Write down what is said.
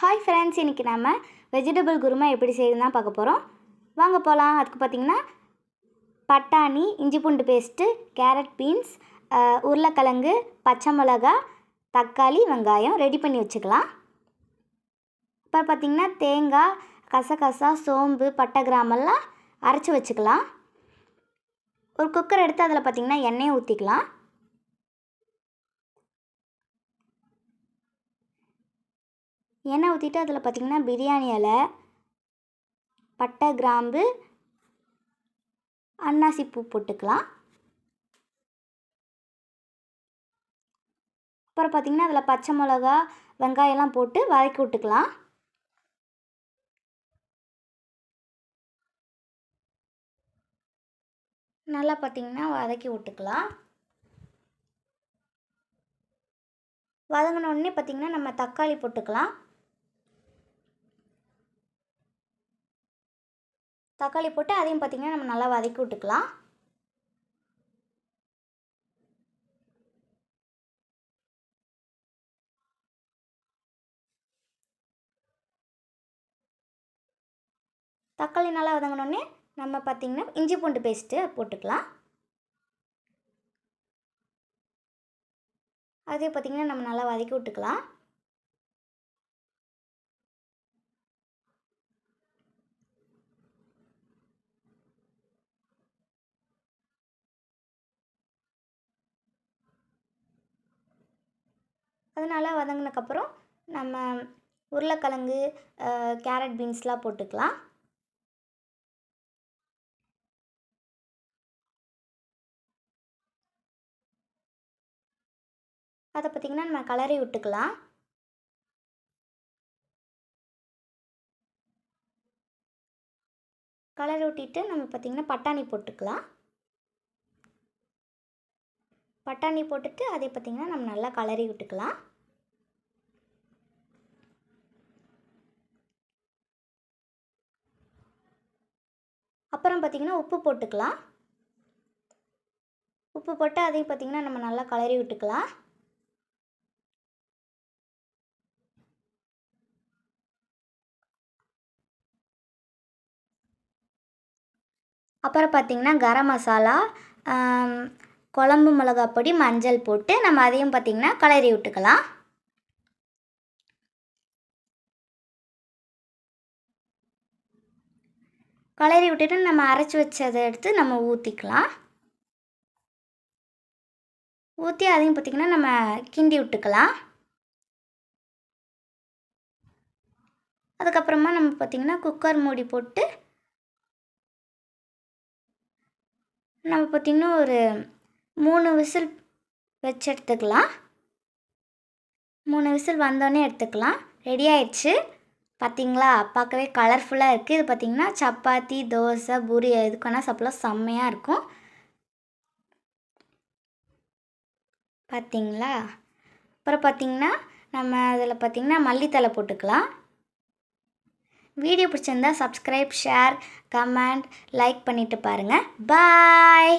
Hi friends, இன்றைக்கி நம்ம vegetable kurma எப்படி செய்யணும்னு தான் பார்க்க போகிறோம். வாங்க போகலாம். அதுக்கு பார்த்திங்கன்னா பட்டாணி, இஞ்சி பூண்டு பேஸ்ட்டு, கேரட், பீன்ஸ், உருளைக்கிழங்கு, பச்சை மிளகா, தக்காளி, வெங்காயம் ரெடி பண்ணி வச்சுக்கலாம். அப்புறம் பார்த்திங்கன்னா தேங்காய், கசகசா, சோம்பு, பட்டை, கிராமெல்லாம் அரைச்சி வச்சுக்கலாம். ஒரு குக்கர் எடுத்து அதில் பார்த்திங்கன்னா எண்ணெயை ஊற்றிக்கலாம். எண்ணெய் ஊற்றிட்டு அதில் பார்த்திங்கன்னா பிரியாணி இலை, பட்டை, கிராம்பு, அன்னாசி பூ போட்டுக்கலாம். அப்புறம் பார்த்திங்கன்னா அதில் பச்சை மிளகா, வெங்காயம்லாம் போட்டு வதக்கி விட்டுக்கலாம். நல்லா பார்த்திங்கன்னா வதக்கி விட்டுக்கலாம். வதங்கினோடனே பார்த்திங்கன்னா நம்ம தக்காளி போட்டுக்கலாம். தக்காளி போட்டு அதையும் பார்த்திங்கன்னா நம்ம நல்லா வதக்கி விட்டுக்கலாம். தக்காளி நல்லா வதங்கினோடனே நம்ம பார்த்திங்கன்னா இஞ்சி பூண்டு பேஸ்ட்டு போட்டுக்கலாம். அதே பார்த்திங்கன்னா நம்ம நல்லா வதக்கி விட்டுக்கலாம். அது நல்லா வதங்கினதுக்கப்புறம் நம்ம உருளைக்கிழங்கு, கேரட், பீன்ஸ்லாம் போட்டுக்கலாம். அதை பார்த்திங்கன்னா நம்ம கலரி விட்டுக்கலாம். கலரி விட்டிட்டு நம்ம பார்த்திங்கன்னா பட்டாணி போட்டுக்கலாம். பட்டாணி போட்டுட்டு அதை பார்த்திங்கன்னா நம்ம நல்லா கலரி விட்டுக்கலாம். அப்புறம் பார்த்திங்கன்னா உப்பு போட்டுக்கலாம். உப்பு போட்டு அதையும் பார்த்திங்கன்னா நம்ம நல்லா கலரி விட்டுக்கலாம். அப்புறம் பார்த்திங்கன்னா கரம் மசாலா, குழம்பு மிளகாய் பொடி, மஞ்சள் போட்டு நம்ம அதையும் பார்த்திங்கன்னா கலரி விட்டுக்கலாம். கலரி விட்டுட்டு நம்ம அரைச்சி வச்சதை எடுத்து நம்ம ஊற்றிக்கலாம். ஊற்றி அதையும் பார்த்திங்கன்னா நம்ம கிண்டி விட்டுக்கலாம். அதுக்கப்புறமா நம்ம பார்த்திங்கன்னா குக்கர் மூடி போட்டு நம்ம பார்த்திங்கன்னா ஒரு 3 விசில் வச்சு எடுத்துக்கலாம். 3 விசில் வந்தோடனே எடுத்துக்கலாம். ரெடி ஆயிடுச்சு. பார்த்திங்களா, பார்க்கவே கலர்ஃபுல்லாக இருக்குது. இது பார்த்திங்கன்னா சப்பாத்தி, தோசை, பூரி எதுக்கு வேணால் சாப்பிட்லாம். செம்மையாக இருக்கும். பார்த்திங்களா. அப்புறம் பார்த்திங்கன்னா நம்ம அதில் பார்த்திங்கன்னா மல்லித்தழை போட்டுக்கலாம். வீடியோ பிடிச்சிருந்தா சப்ஸ்கிரைப், ஷேர், கமெண்ட், லைக் பண்ணிவிட்டு பாருங்கள். பாய்.